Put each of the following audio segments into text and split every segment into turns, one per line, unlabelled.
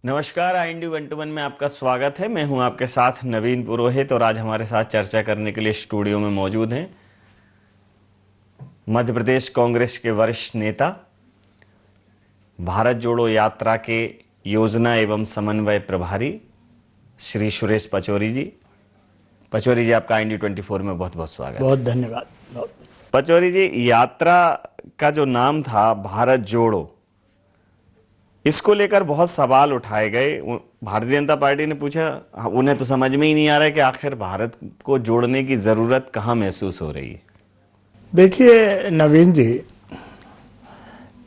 नमस्कार, IND 121 में आपका स्वागत है। मैं हूं आपके साथ नवीन पुरोहित और आज हमारे साथ चर्चा करने के लिए स्टूडियो में मौजूद हैं मध्य प्रदेश कांग्रेस के वरिष्ठ नेता, भारत जोड़ो यात्रा के योजना एवं समन्वय प्रभारी श्री सुरेश पचौरी जी। पचौरी जी, आपका IND 24 में बहुत बहुत स्वागत है।
बहुत धन्यवाद।
पचौरी जी, यात्रा का जो नाम था भारत जोड़ो, इसको लेकर बहुत सवाल उठाए गए। भारतीय जनता पार्टी ने पूछा, उन्हें तो समझ में ही नहीं आ रहा है कि आखिर भारत को जोड़ने की जरूरत कहाँ महसूस हो रही है।
देखिए नवीन जी,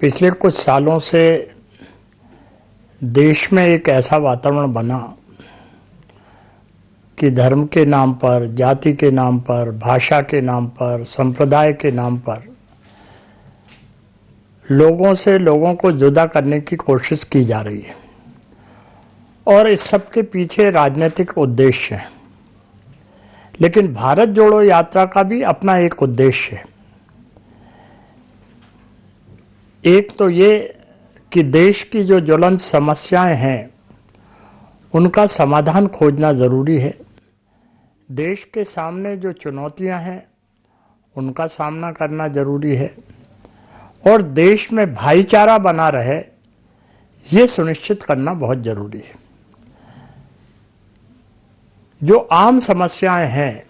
पिछले कुछ सालों से देश में एक ऐसा वातावरण बना कि धर्म के नाम पर, जाति के नाम पर, भाषा के नाम पर, संप्रदाय के नाम पर लोगों को जुदा करने की कोशिश की जा रही है और इस सब के पीछे राजनीतिक उद्देश्य है। लेकिन भारत जोड़ो यात्रा का भी अपना एक उद्देश्य है। एक तो ये कि देश की जो ज्वलंत समस्याएं हैं उनका समाधान खोजना जरूरी है। देश के सामने जो चुनौतियां हैं उनका सामना करना जरूरी है और देश में भाईचारा बना रहे ये सुनिश्चित करना बहुत जरूरी है। जो आम समस्याएं हैं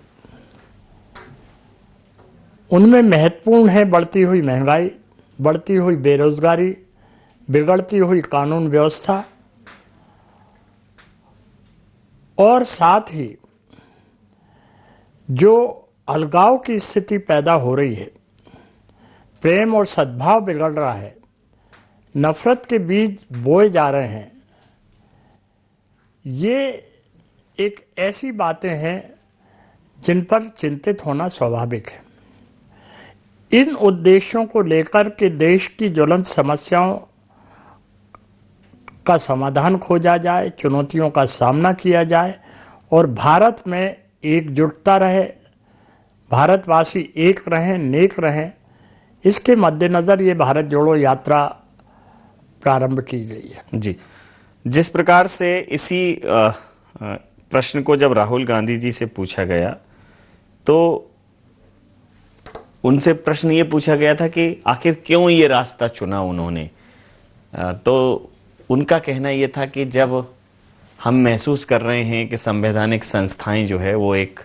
उनमें महत्वपूर्ण है बढ़ती हुई महंगाई, बढ़ती हुई बेरोजगारी, बिगड़ती हुई कानून व्यवस्था और साथ ही जो अलगाव की स्थिति पैदा हो रही है, प्रेम और सद्भाव बिगड़ रहा है, नफरत के बीज बोए जा रहे हैं। ये एक ऐसी बातें हैं जिन पर चिंतित होना स्वाभाविक है। इन उद्देश्यों को लेकर के देश की ज्वलंत समस्याओं का समाधान खोजा जाए, चुनौतियों का सामना किया जाए और भारत में एकजुटता रहे, भारतवासी एक रहें, नेक रहें, इसके मद्देनजर ये भारत जोड़ो यात्रा प्रारंभ की गई है।
जी, जिस प्रकार से इसी प्रश्न को जब राहुल गांधी जी से पूछा गया तो उनसे प्रश्न ये पूछा गया था कि आखिर क्यों ये रास्ता चुना उन्होंने। तो उनका कहना ये था कि जब हम महसूस कर रहे हैं कि संवैधानिक संस्थाएं जो है वो एक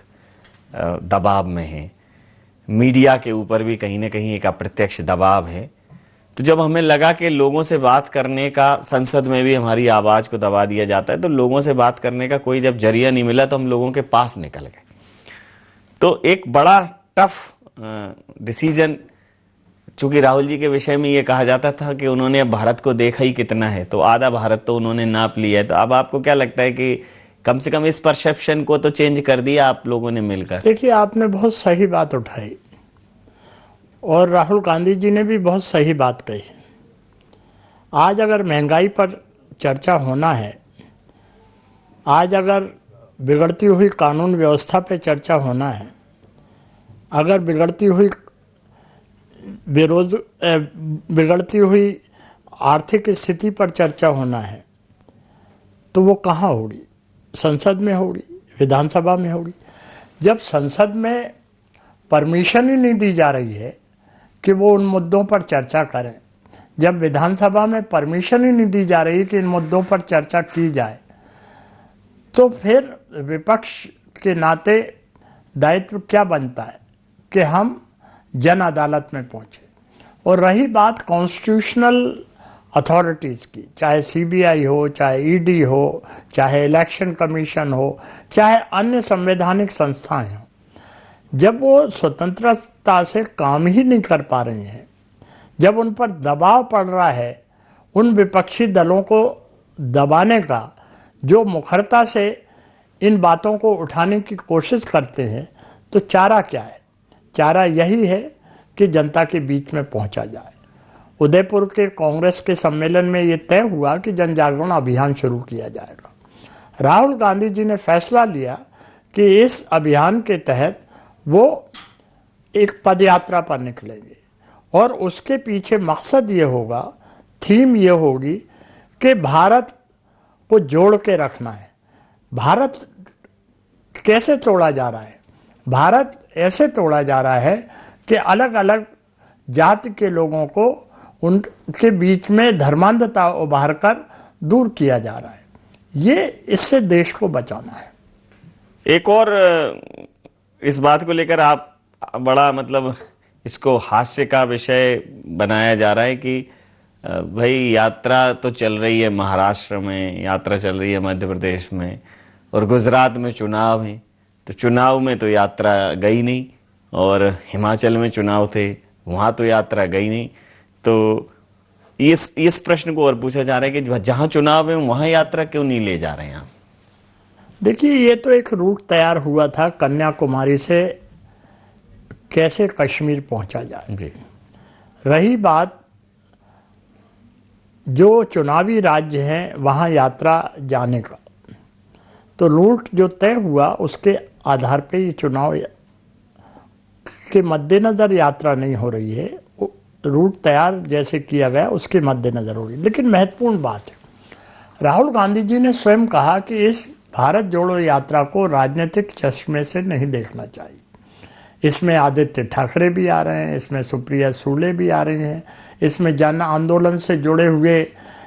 दबाव में हैं, मीडिया के ऊपर भी कहीं ना कहीं एक अप्रत्यक्ष दबाव है, तो जब हमें लगा कि लोगों से बात करने का, संसद में भी हमारी आवाज को दबा दिया जाता है, तो लोगों से बात करने का कोई जब जरिया नहीं मिला तो हम लोगों के पास निकल गए। तो एक बड़ा टफ डिसीजन, चूंकि राहुल जी के विषय में ये कहा जाता था कि उन्होंने अब भारत को देखा ही कितना है, तो आधा भारत तो उन्होंने नाप लिया है। तो अब आपको क्या लगता है कि कम से कम इस परसेप्शन को तो चेंज कर दिया आप लोगों ने मिलकर?
देखिए, आपने बहुत सही बात उठाई और राहुल गांधी जी ने भी बहुत सही बात कही। आज अगर महंगाई पर चर्चा होना है, आज अगर बिगड़ती हुई कानून व्यवस्था पे चर्चा होना है, अगर बिगड़ती हुई आर्थिक स्थिति पर चर्चा होना है, तो वो कहाँ होगी? संसद में होगी, विधानसभा में होगी। जब संसद में परमिशन ही नहीं दी जा रही है कि वो उन मुद्दों पर चर्चा करें, जब विधानसभा में परमिशन ही नहीं दी जा रही कि इन मुद्दों पर चर्चा की जाए, तो फिर विपक्ष के नाते दायित्व क्या बनता है कि हम जन अदालत में पहुंचे। और रही बात कॉन्स्टिट्यूशनल अथॉरिटीज़ की, चाहे CBI हो, चाहे ED हो, चाहे इलेक्शन कमीशन हो, चाहे अन्य संवैधानिक संस्थाएं हों, जब वो स्वतंत्रता से काम ही नहीं कर पा रहे हैं, जब उन पर दबाव पड़ रहा है उन विपक्षी दलों को दबाने का, जो मुखरता से इन बातों को उठाने की कोशिश करते हैं, तो चारा क्या है? चारा यही है कि जनता के बीच में पहुंचा जाए। उदयपुर के कांग्रेस के सम्मेलन में ये तय हुआ कि जन जागरण अभियान शुरू किया जाएगा। राहुल गांधी जी ने फैसला लिया कि इस अभियान के तहत वो एक पदयात्रा पर निकलेंगे और उसके पीछे मकसद ये होगा, थीम ये होगी कि भारत को जोड़ के रखना है। भारत कैसे तोड़ा जा रहा है? भारत ऐसे तोड़ा जा रहा है कि अलग अलग जाति के लोगों को उनके बीच में धर्मांधता उभार कर दूर किया जा रहा है। ये इससे देश को बचाना है।
एक और इस बात को लेकर आप बड़ा मतलब इसको हास्य का विषय बनाया जा रहा है कि भाई यात्रा तो चल रही है महाराष्ट्र में, यात्रा चल रही है मध्य प्रदेश में, और गुजरात में चुनाव है, तो चुनाव में तो यात्रा गई नहीं, और हिमाचल में चुनाव थे वहां तो यात्रा गई नहीं। तो इस प्रश्न को और पूछा जा रहा है कि जहां चुनाव है वहां यात्रा क्यों नहीं ले जा रहे हैं आप?
देखिए, ये तो एक रूट तैयार हुआ था कन्याकुमारी से कैसे कश्मीर पहुंचा जाए
जी।
रही बात जो चुनावी राज्य हैं वहां यात्रा जाने का, तो रूट जो तय हुआ उसके आधार पे ये चुनाव के मद्देनजर यात्रा नहीं हो रही है। रूट तैयार जैसे किया गया उसके मद्देनजर हो रही। लेकिन महत्वपूर्ण बात है, राहुल गांधी जी ने स्वयं कहा कि इस भारत जोड़ो यात्रा को राजनीतिक चश्मे से नहीं देखना चाहिए। इसमें आदित्य ठाकरे भी आ रहे हैं, इसमें सुप्रिया सुले भी आ रही हैं, इसमें जन आंदोलन से जुड़े हुए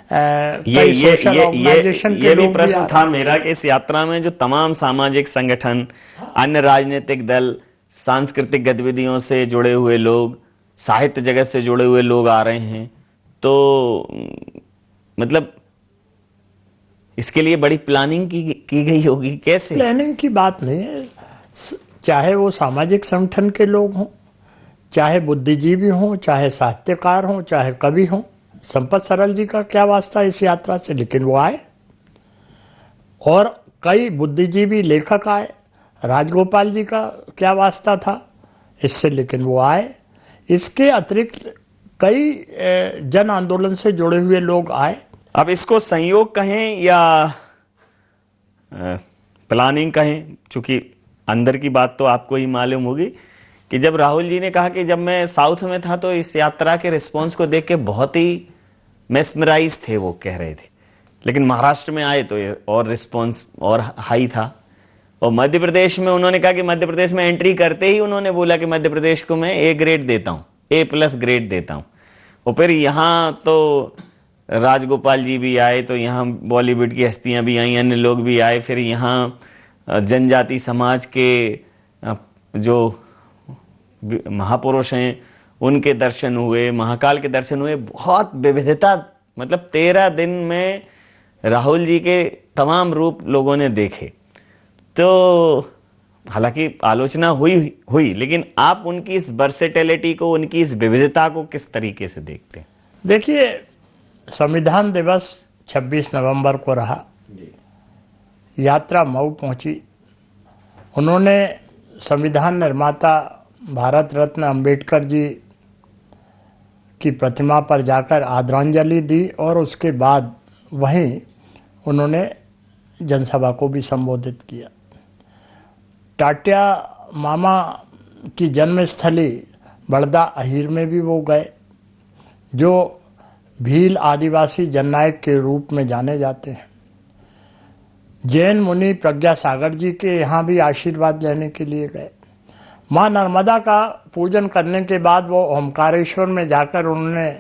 कई सोशल ऑर्गेनाइजेशन के लोग भी
प्रश्न था मेरा कि इस यात्रा में जो तमाम सामाजिक संगठन, अन्य राजनीतिक दल, सांस्कृतिक गतिविधियों से जुड़े हुए लोग, साहित्य जगत से जुड़े हुए लोग आ रहे हैं, तो मतलब इसके लिए बड़ी प्लानिंग की गई होगी। कैसे?
प्लानिंग की बात नहीं है, चाहे वो सामाजिक संगठन के लोग हों, चाहे बुद्धिजीवी हों, चाहे साहित्यकार हों, चाहे कवि हों। संपत सरल जी का क्या वास्ता इस यात्रा से, लेकिन वो आए, और कई बुद्धिजीवी लेखक आए। राजगोपाल जी का क्या वास्ता था इससे, लेकिन वो आए। इसके अतिरिक्त कई जन आंदोलन से जुड़े हुए लोग आए।
अब इसको संयोग कहें या प्लानिंग कहें, चूंकि अंदर की बात तो आपको ही मालूम होगी कि जब राहुल जी ने कहा कि जब मैं साउथ में था तो इस यात्रा के रिस्पांस को देख के बहुत ही मेस्मराइज थे, वो कह रहे थे, लेकिन महाराष्ट्र में आए तो और रिस्पांस और हाई था। और मध्य प्रदेश में उन्होंने कहा कि मध्य प्रदेश में एंट्री करते ही उन्होंने बोला कि मध्य प्रदेश को मैं ए ग्रेड देता हूं, A+ ग्रेड देता हूं। और फिर यहां तो राजगोपाल जी भी आए, तो यहाँ बॉलीवुड की हस्तियां भी आई, अन्य लोग भी आए। फिर यहाँ जनजाति समाज के जो महापुरुष हैं उनके दर्शन हुए, महाकाल के दर्शन हुए। बहुत विविधता, मतलब 13 दिन में राहुल जी के तमाम रूप लोगों ने देखे। तो हालांकि आलोचना हुई, लेकिन आप उनकी इस वर्सेटिलिटी को, उनकी इस विविधता को किस तरीके से देखते हैं?
देखिए, संविधान दिवस 26 नवंबर को रहा, यात्रा मऊ पहुंची। उन्होंने संविधान निर्माता भारत रत्न अंबेडकर जी की प्रतिमा पर जाकर आदरांजलि दी, और उसके बाद वहीं उन्होंने जनसभा को भी संबोधित किया। टाटिया मामा की जन्मस्थली बड़दा अहीर में भी वो गए, जो भील आदिवासी जननायक के रूप में जाने जाते हैं। जैन मुनि प्रज्ञा सागर जी के यहाँ भी आशीर्वाद लेने के लिए गए। माँ नर्मदा का पूजन करने के बाद वो ओमकारेश्वर में जाकर उन्होंने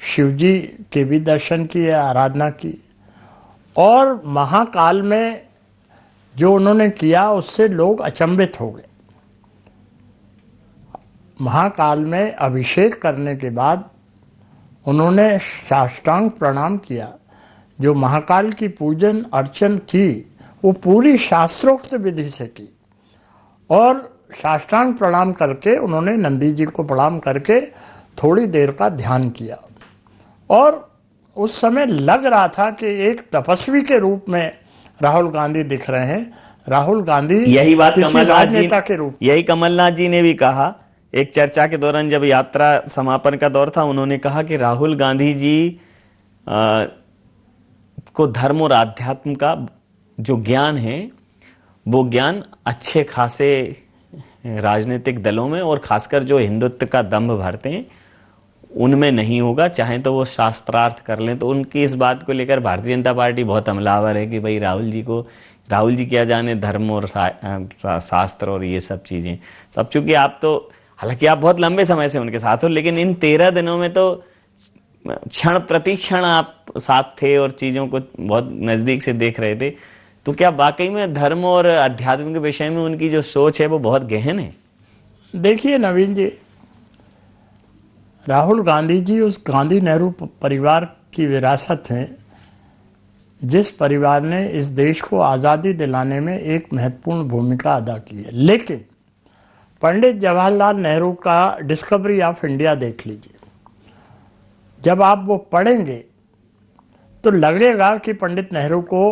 शिवजी के भी दर्शन किए, आराधना की। और महाकाल में जो उन्होंने किया उससे लोग अचंभित हो गए। महाकाल में अभिषेक करने के बाद उन्होंने साष्टांग प्रणाम किया। जो महाकाल की पूजन अर्चन की वो पूरी शास्त्रोक्त विधि से की, और साष्टांग प्रणाम करके उन्होंने नंदी जी को प्रणाम करके थोड़ी देर का ध्यान किया। और उस समय लग रहा था कि एक तपस्वी के रूप में राहुल गांधी दिख रहे हैं। राहुल गांधी
यही बात
राजनेता के रूप,
यही कमलनाथ जी ने भी कहा एक चर्चा के दौरान, जब यात्रा समापन का दौर था। उन्होंने कहा कि राहुल गांधी जी को धर्म और आध्यात्म का जो ज्ञान है वो ज्ञान अच्छे खासे राजनीतिक दलों में, और खासकर जो हिंदुत्व का दंभ भरते हैं उनमें नहीं होगा, चाहे तो वो शास्त्रार्थ कर लें। तो उनकी इस बात को लेकर भारतीय जनता पार्टी बहुत हमलावर है कि भाई राहुल जी क्या जाने धर्म और शास्त्र और ये सब चीजें। तो अब चूंकि आप तो, हालांकि आप बहुत लंबे समय से उनके साथ हो, लेकिन इन 13 दिनों में तो क्षण प्रति क्षण आप साथ थे और चीजों को बहुत नजदीक से देख रहे थे। तो क्या वाकई में धर्म और अध्यात्म के विषय में उनकी जो सोच है वो बहुत गहन है?
देखिए नवीन जी, राहुल गांधी जी उस गांधी नेहरू परिवार की विरासत है जिस परिवार ने इस देश को आज़ादी दिलाने में एक महत्वपूर्ण भूमिका अदा की है। लेकिन पंडित जवाहरलाल नेहरू का डिस्कवरी ऑफ इंडिया देख लीजिए, जब आप वो पढ़ेंगे तो लगेगा कि पंडित नेहरू को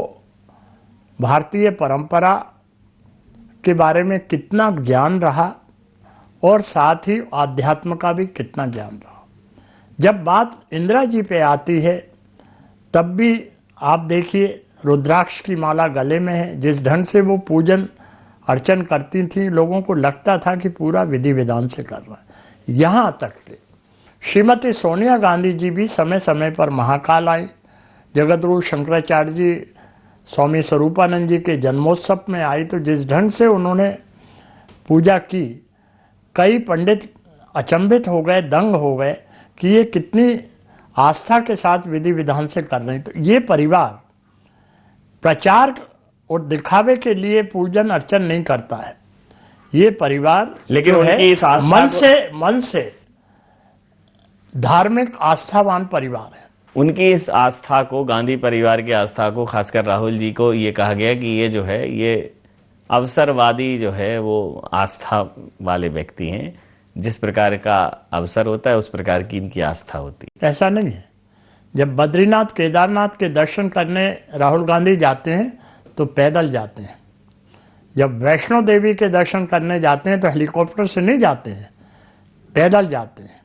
भारतीय परंपरा के बारे में कितना ज्ञान रहा और साथ ही आध्यात्म का भी कितना ज्ञान रहा। जब बात इंदिरा जी पे आती है तब भी आप देखिए रुद्राक्ष की माला गले में है, जिस ढंग से वो पूजन अर्चन करती थी लोगों को लगता था कि पूरा विधि विधान से कर रहा है। यहाँ तक कि श्रीमती सोनिया गांधी जी भी समय समय पर महाकाल आई। जगतगुरु शंकराचार्य जी स्वामी स्वरूपानंद जी के जन्मोत्सव में आई तो जिस ढंग से उन्होंने पूजा की, कई पंडित अचंभित हो गए, दंग हो गए कि ये कितनी आस्था के साथ विधि विधान से कर रहे हैं। तो ये परिवार प्रचार और दिखावे के लिए पूजन अर्चन नहीं करता है। ये परिवार
लेकिन उनकी इस आस्था
मन से धार्मिक आस्थावान परिवार है।
उनकी इस आस्था को, गांधी परिवार की आस्था को, खासकर राहुल जी को ये कहा गया कि ये जो है ये अवसरवादी जो है वो आस्था वाले व्यक्ति हैं। जिस प्रकार का अवसर होता है उस प्रकार की इनकी आस्था होती है।
ऐसा नहीं है। जब बद्रीनाथ केदारनाथ के दर्शन करने राहुल गांधी जाते हैं तो पैदल जाते हैं। जब वैष्णो देवी के दर्शन करने जाते हैं तो हेलीकॉप्टर से नहीं जाते हैं, पैदल जाते हैं।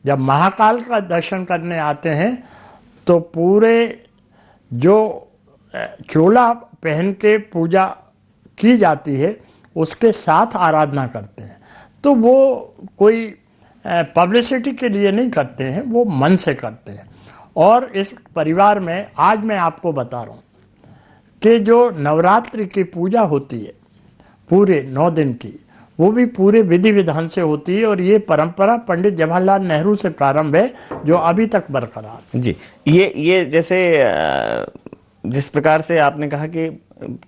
जब महाकाल का दर्शन करने आते हैं तो पूरे जो चोला पहन के पूजा की जाती है उसके साथ आराधना करते हैं। तो वो कोई पब्लिसिटी के लिए नहीं करते हैं, वो मन से करते हैं। और इस परिवार में आज मैं आपको बता रहा हूँ कि जो नवरात्रि की पूजा होती है पूरे 9 दिन की, वो भी पूरे विधि विधान से होती है। और ये परंपरा पंडित जवाहरलाल नेहरू से प्रारंभ है जो अभी तक बरकरार।
जी, ये जैसे जिस प्रकार से आपने कहा कि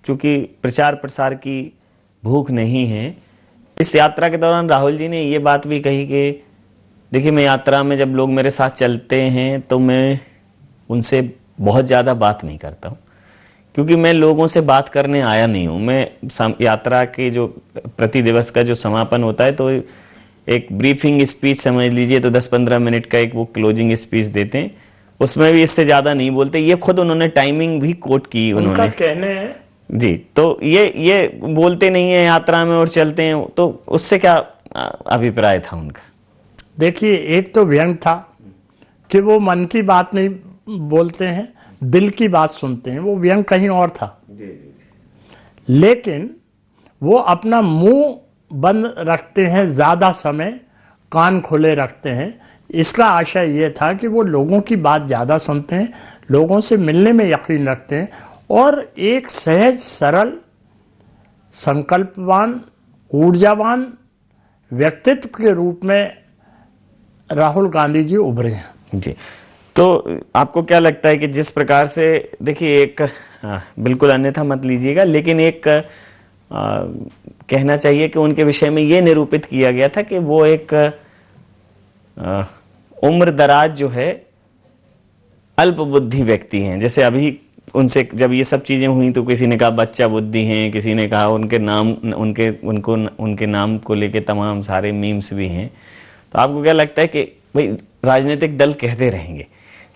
चूंकि प्रचार प्रसार की भूख नहीं है, इस यात्रा के दौरान राहुल जी ने ये बात भी कही कि देखिए मैं यात्रा में जब लोग मेरे साथ चलते हैं तो मैं उनसे बहुत ज़्यादा बात नहीं करता हूँ, क्योंकि मैं लोगों से बात करने आया नहीं हूँ। मैं यात्रा के जो प्रति दिवस का जो समापन होता है तो एक ब्रीफिंग स्पीच समझ लीजिए, तो 10-15 मिनट का एक वो क्लोजिंग स्पीच देते हैं, उसमें भी इससे ज़्यादा नहीं बोलते। ये खुद उन्होंने टाइमिंग भी कोट की उन्होंने
कहने
जी। तो ये बोलते नहीं है यात्रा में और चलते हैं, तो उससे क्या अभिप्राय था उनका?
देखिए, एक तो व्यंग था कि वो मन की बात नहीं बोलते हैं, दिल की बात सुनते हैं। वो व्यंग कहीं और था। लेकिन वो अपना मुंह बंद रखते हैं ज्यादा समय, कान खुले रखते हैं। इसका आशय ये था कि वो लोगों की बात ज्यादा सुनते हैं, लोगों से मिलने में यकीन रखते हैं और एक सहज सरल संकल्पवान ऊर्जावान व्यक्तित्व के रूप में राहुल गांधी जी उभरे हैं।
जी, तो आपको क्या लगता है कि जिस प्रकार से, देखिए एक बिल्कुल अन्यथा मत लीजिएगा, लेकिन एक कहना चाहिए कि उनके विषय में ये निरूपित किया गया था कि वो एक उम्र दराज जो है अल्प बुद्धि व्यक्ति हैं। जैसे अभी उनसे जब ये सब चीजें हुई तो किसी ने कहा बच्चा बुद्धि हैं, किसी ने कहा उनके नाम को लेके तमाम सारे मीम्स भी हैं। तो आपको क्या लगता है कि भाई राजनीतिक दल कहते रहेंगे,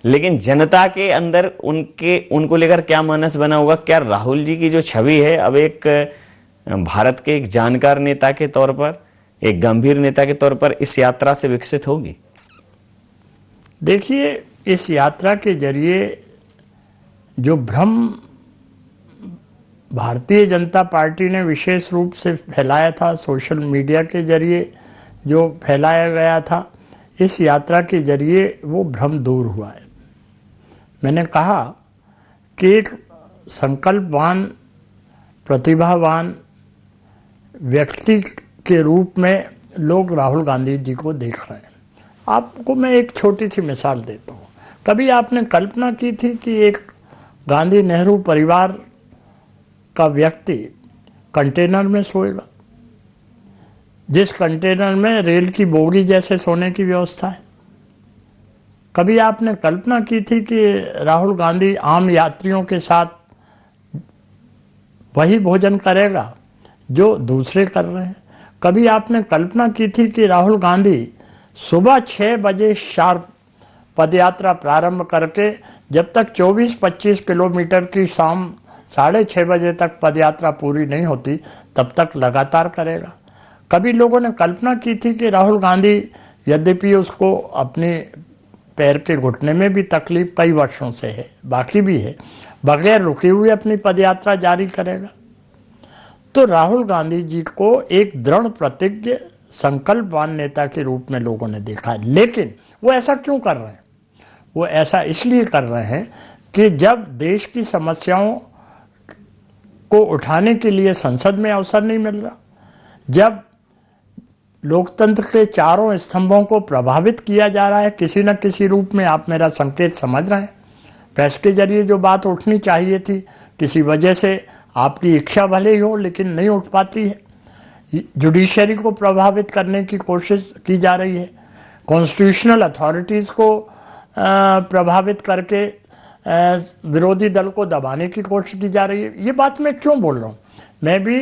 लेकिन जनता के अंदर उनको लेकर क्या मानस बना होगा? क्या राहुल जी की जो छवि है अब एक भारत के एक जानकार नेता के तौर पर, एक गंभीर नेता के तौर पर इस यात्रा से विकसित होगी?
देखिए, इस यात्रा के जरिए जो भ्रम भारतीय जनता पार्टी ने विशेष रूप से फैलाया था, सोशल मीडिया के जरिए जो फैलाया गया था, इस यात्रा के जरिए वो भ्रम दूर हुआ है। मैंने कहा कि एक संकल्पवान, प्रतिभावान व्यक्ति के रूप में लोग राहुल गांधी जी को देख रहे हैं। आपको मैं एक छोटी सी मिसाल देता हूँ। कभी आपने कल्पना की थी कि एक गांधी नेहरू परिवार का व्यक्ति कंटेनर में सोएगा, जिस कंटेनर में रेल की बोगी जैसे सोने की व्यवस्था है? कभी आपने कल्पना की थी कि राहुल गांधी आम यात्रियों के साथ वही भोजन करेगा जो दूसरे कर रहे हैं? कभी आपने कल्पना की थी कि राहुल गांधी सुबह 6 बजे शार्प पदयात्रा प्रारंभ करके जब तक 24-25 किलोमीटर की शाम 6:30 बजे तक पदयात्रा पूरी नहीं होती तब तक लगातार करेगा? कभी लोगों ने कल्पना की थी कि राहुल गांधी, यद्यपि उसको अपने पैर के घुटने में भी तकलीफ कई वर्षों से है, बाकी भी है, बगैर रुके हुए अपनी पदयात्रा जारी करेगा? तो राहुल गांधी जी को एक दृढ़ प्रतिज्ञ, संकल्पवान नेता के रूप में लोगों ने देखा है। लेकिन वो ऐसा क्यों कर रहे हैं? वो ऐसा इसलिए कर रहे हैं कि जब देश की समस्याओं को उठाने के लिए संसद में अवसर नहीं मिल रहा, जब लोकतंत्र के चारों स्तंभों को प्रभावित किया जा रहा है किसी न किसी रूप में, आप मेरा संकेत समझ रहे हैं, प्रेस के जरिए जो बात उठनी चाहिए थी किसी वजह से, आपकी इच्छा भले ही हो लेकिन नहीं उठ पाती है, जुडिशरी को प्रभावित करने की कोशिश की जा रही है, कॉन्स्टिट्यूशनल अथॉरिटीज़ को प्रभावित करके विरोधी दल को दबाने की कोशिश की जा रही है। ये बात मैं क्यों बोल रहा हूँ? मैं भी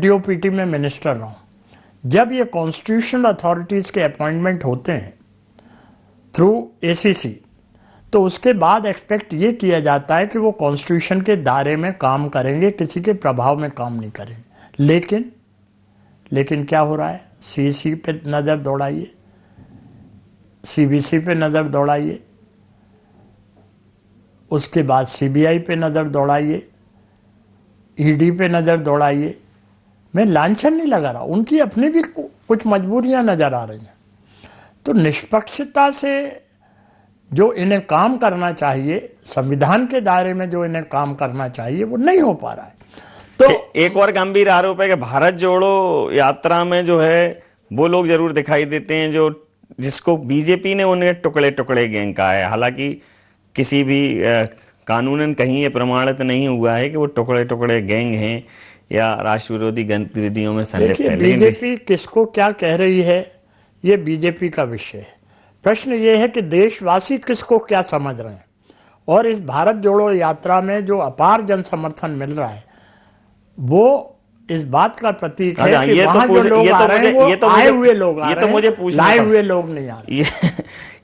डीओपीटी में मिनिस्टर रहा हूँ। जब ये कॉन्स्टिट्यूशनल अथॉरिटीज़ के अपॉइंटमेंट होते हैं थ्रू एसीसी, तो उसके बाद एक्सपेक्ट ये किया जाता है कि वो कॉन्स्टिट्यूशन के दायरे में काम करेंगे, किसी के प्रभाव में काम नहीं करेंगे। लेकिन क्या हो रहा है? सीसी पे नज़र दौड़ाइए, सीबीसी पे नज़र दौड़ाइए, उसके बाद सीबीआई पे नज़र दौड़ाइए, ईडी पे नज़र दौड़ाइए। मैं लांछन नहीं लगा रहा, उनकी अपनी भी कुछ मजबूरियां नज़र आ रही हैं। तो निष्पक्षता से जो इन्हें काम करना चाहिए, संविधान के दायरे में जो इन्हें काम करना चाहिए, वो नहीं हो पा रहा है। तो
एक और गंभीर आरोप है कि भारत जोड़ो यात्रा में जो है वो लोग जरूर दिखाई देते हैं जो जिसको बीजेपी ने उन्हें टुकड़े टुकड़े गैंग कहा है। हालांकि किसी भी कानूनन कहीं ये प्रमाणित नहीं हुआ है कि वो टुकड़े टुकड़े गैंग हैं या राष्ट्र विरोधी गतिविधियों में संलिप्त है।
बीजेपी किसको क्या कह रही है ये बीजेपी का विषय है। प्रश्न ये है कि देशवासी किसको क्या समझ रहे हैं। और इस भारत जोड़ो यात्रा में जो अपार जन समर्थन मिल रहा है वो इस बात का प्रतीक है कि वहां जो लोग आ रहे हैं वो आए हुए लोग आ रहे हैं, लाए हुए लोग नहीं आ रहे।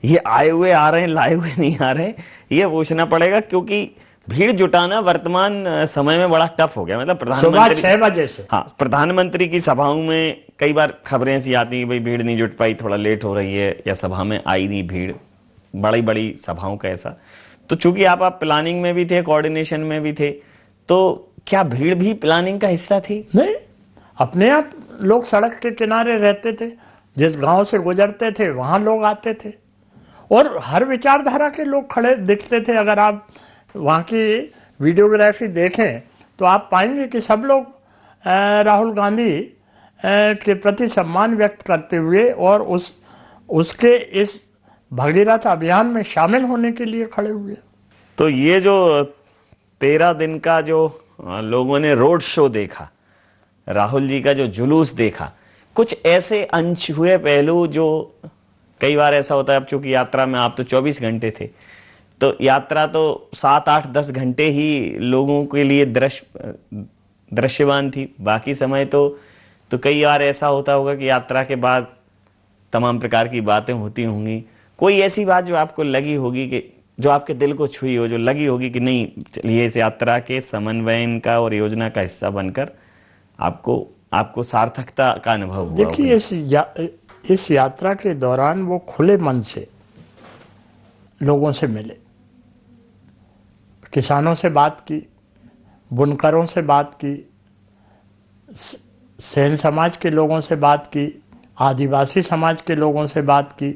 ये आए हुए आ रहे हैं, लाए हुए नहीं आ रहे, ये पूछना पड़ेगा, क्योंकि भीड़ जुटाना वर्तमान समय में बड़ा टफ हो गया। मतलब
प्रधानमंत्री 6 बजे से,
हाँ, प्रधानमंत्री की सभाओं में कई बार खबरें ऐसी आती हैं भाई भीड़ नहीं जुट पाई, थोड़ा लेट हो रही है, या सभा में आई नहीं भीड़, बड़ी बड़ी सभाओं का ऐसा। तो चूंकि आप प्लानिंग में भी थे, कोऑर्डिनेशन में भी थे, तो क्या भीड़ भी प्लानिंग का हिस्सा थी?
नहीं, अपने आप लोग सड़क के किनारे रहते थे, जिस गांव से गुजरते थे वहां लोग आते थे और हर विचारधारा के लोग खड़े दिखते थे। अगर आप वहां की वीडियोग्राफी देखें तो आप पाएंगे कि सब लोग राहुल गांधी के प्रति सम्मान व्यक्त करते हुए और उसके इस भगीरथ अभियान में शामिल होने के लिए खड़े हुए।
तो ये जो 13 दिन का जो लोगों ने रोड शो देखा, राहुल जी का जो जुलूस देखा, कुछ ऐसे अनछुए पहलू जो कई बार ऐसा होता है, अब चूंकि यात्रा में आप तो 24 घंटे थे, तो यात्रा तो 7, 8, 10 घंटे ही लोगों के लिए दृश्यमान थी, बाकी समय तो कई बार ऐसा होता होगा कि यात्रा के बाद तमाम प्रकार की बातें होती होंगी। कोई ऐसी बात जो आपको लगी होगी कि जो आपके दिल को छुई हो, जो लगी होगी कि नहीं चलिए इस यात्रा के समन्वयन का और योजना का हिस्सा बनकर आपको सार्थकता का अनुभव हुआ?
देखिए, इस यात्रा के दौरान वो खुले मन से लोगों से मिले, किसानों से बात की, बुनकरों से बात की, सेन समाज के लोगों से बात की, आदिवासी समाज के लोगों से बात की।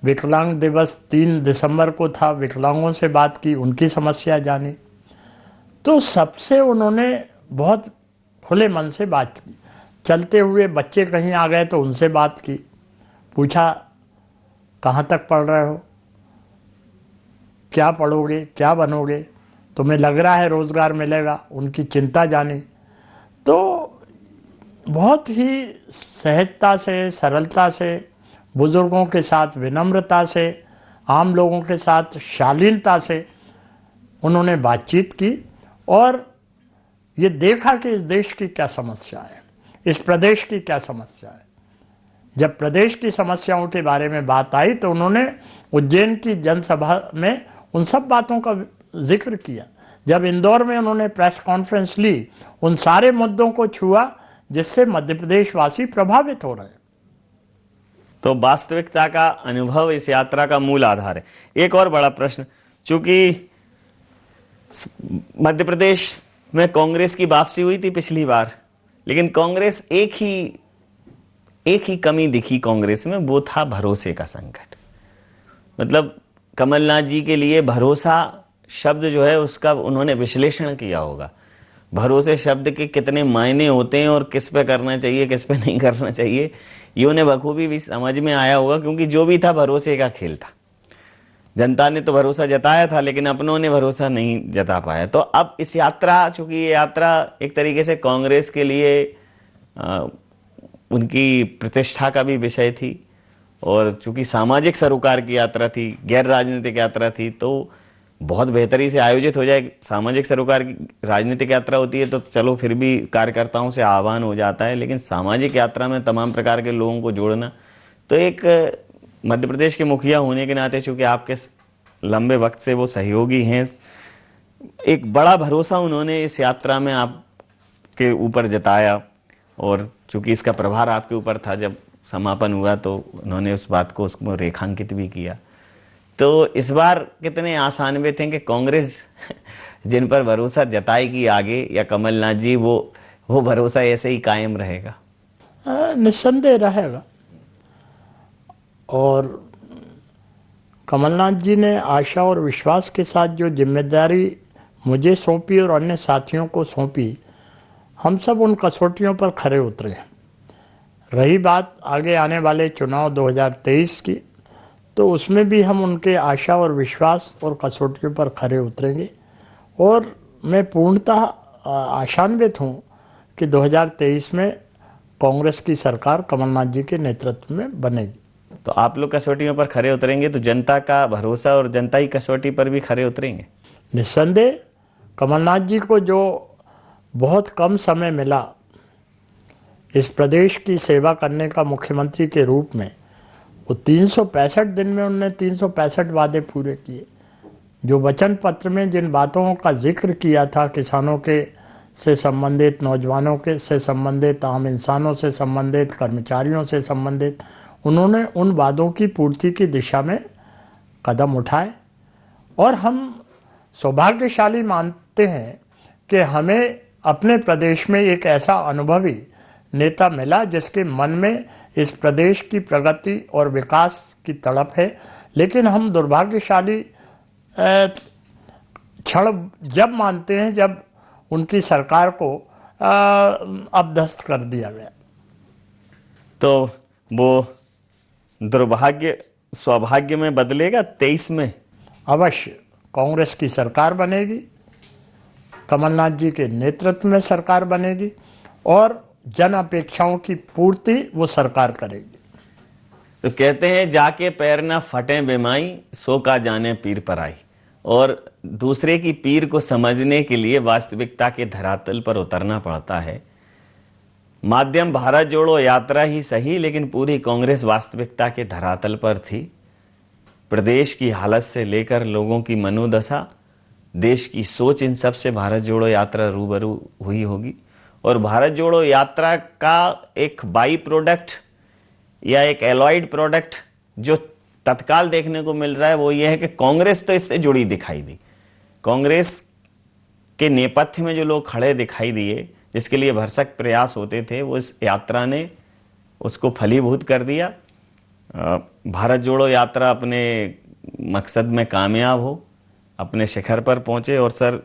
विकलांग दिवस 3 दिसंबर को था, विकलांगों से बात की, उनकी समस्या जानी। तो सबसे उन्होंने बहुत खुले मन से बात की। चलते हुए बच्चे कहीं आ गए तो उनसे बात की, पूछा कहाँ तक पढ़ रहे हो, क्या पढ़ोगे, क्या बनोगे, तुम्हें लग रहा है रोज़गार मिलेगा, उनकी चिंता जानी। तो बहुत ही सहजता से, सरलता से, बुजुर्गों के साथ विनम्रता से, आम लोगों के साथ शालीनता से उन्होंने बातचीत की और ये देखा कि इस देश की क्या समस्या है, इस प्रदेश की क्या समस्या है। जब प्रदेश की समस्याओं के बारे में बात आई तो उन्होंने उज्जैन की जनसभा में उन सब बातों का जिक्र किया। जब इंदौर में उन्होंने प्रेस कॉन्फ्रेंस ली, उन सारे मुद्दों को छुआ जिससे मध्य प्रदेश वासी प्रभावित हो रहे हैं।
तो वास्तविकता का अनुभव इस यात्रा का मूल आधार है। एक और बड़ा प्रश्न, चूंकि मध्य प्रदेश में कांग्रेस की वापसी हुई थी पिछली बार, लेकिन कांग्रेस एक ही कमी दिखी कांग्रेस में, वो था भरोसे का संकट। मतलब कमलनाथ जी के लिए भरोसा शब्द जो है उसका उन्होंने विश्लेषण किया होगा। भरोसे शब्द के कितने मायने होते हैं और किस पे करना चाहिए, किस पे नहीं करना चाहिए, ये उन्हें बखूबी भी समझ में आया होगा, क्योंकि जो भी था भरोसे का खेल था। जनता ने तो भरोसा जताया था, लेकिन अपनों ने भरोसा नहीं जता पाया। तो अब इस यात्रा, चूंकि ये यात्रा एक तरीके से कांग्रेस के लिए उनकी प्रतिष्ठा का भी विषय थी, और चूंकि सामाजिक सरोकार की यात्रा थी, गैर राजनीतिक यात्रा थी, तो बहुत बेहतरी से आयोजित हो जाए। सामाजिक सरोकार की राजनीतिक यात्रा होती है तो चलो फिर भी कार्यकर्ताओं से आह्वान हो जाता है, लेकिन सामाजिक यात्रा में तमाम प्रकार के लोगों को जोड़ना, तो एक मध्य प्रदेश के मुखिया होने के नाते, चूंकि आपके लंबे वक्त से वो सहयोगी हैं, एक बड़ा भरोसा उन्होंने इस यात्रा में आपके ऊपर जताया, और चूंकि इसका प्रभार आपके ऊपर था, जब समापन हुआ तो उन्होंने उस बात को उसको रेखांकित भी किया। तो इस बार कितने आशान्वित हैं कि कांग्रेस जिन पर भरोसा जताएगी आगे, या कमलनाथ जी वो भरोसा ऐसे ही कायम रहेगा?
निस्संदेह रहेगा। और कमलनाथ जी ने आशा और विश्वास के साथ जो जिम्मेदारी मुझे सौंपी और अन्य साथियों को सौंपी, हम सब उन कसौटियों पर खरे उतरे हैं। रही बात आगे आने वाले चुनाव 2023 की, तो उसमें भी हम उनके आशा और विश्वास और कसौटियों पर खरे उतरेंगे, और मैं पूर्णतः आशान्वित हूँ कि 2023 में कांग्रेस की सरकार कमलनाथ जी के नेतृत्व में बनेगी।
तो आप लोग कसौटियों पर खरे उतरेंगे तो जनता का भरोसा और जनता ही कसौटी पर भी खरे उतरेंगे?
निस्संदेह। कमलनाथ जी को जो बहुत कम समय मिला इस प्रदेश की सेवा करने का मुख्यमंत्री के रूप में, वो 365 दिन में उन्होंने 365 वादे पूरे किए। जो वचन पत्र में जिन बातों का जिक्र किया था, किसानों के से संबंधित, नौजवानों के से संबंधित, आम इंसानों से संबंधित, कर्मचारियों से संबंधित, उन्होंने उन वादों की पूर्ति की दिशा में कदम उठाए। और हम सौभाग्यशाली मानते हैं कि हमें अपने प्रदेश में एक ऐसा अनुभवी नेता मिला जिसके मन में इस प्रदेश की प्रगति और विकास की तड़प है। लेकिन हम दुर्भाग्यशाली क्षण जब मानते हैं जब उनकी सरकार को अपदस्थ कर दिया गया।
तो वो दुर्भाग्य सौभाग्य में बदलेगा 23 में?
अवश्य कांग्रेस की सरकार बनेगी, कमलनाथ जी के नेतृत्व में सरकार बनेगी, और जन अपेक्षाओं की पूर्ति वो सरकार करेगी।
तो कहते हैं जाके पैर ना फटे बेमाई, सो का जाने पीर पर आई। और दूसरे की पीर को समझने के लिए वास्तविकता के धरातल पर उतरना पड़ता है। माध्यम भारत जोड़ो यात्रा ही सही, लेकिन पूरी कांग्रेस वास्तविकता के धरातल पर थी। प्रदेश की हालत से लेकर लोगों की मनोदशा, देश की सोच, इन सब से भारत जोड़ो यात्रा रूबरू हुई होगी। और भारत जोड़ो यात्रा का एक बाई प्रोडक्ट या एक एलॉयड प्रोडक्ट जो तत्काल देखने को मिल रहा है वो ये है कि कांग्रेस तो इससे जुड़ी दिखाई दी। कांग्रेस के नेपथ्य में जो लोग खड़े दिखाई दिए, जिसके लिए भरसक प्रयास होते थे, वो इस यात्रा ने उसको फलीभूत कर दिया। भारत जोड़ो यात्रा अपने मकसद में कामयाब हो, अपने शिखर पर पहुंचे। और सर,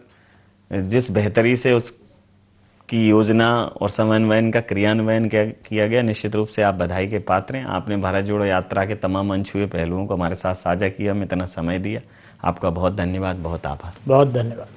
जिस बेहतरी से उसकी योजना और समन्वयन का क्रियान्वयन किया गया, निश्चित रूप से आप बधाई के पात्र हैं। आपने भारत जोड़ो यात्रा के तमाम अनछुए पहलुओं को हमारे साथ साझा किया, हमें इतना समय दिया। आपका बहुत धन्यवाद, बहुत आभार।
बहुत धन्यवाद।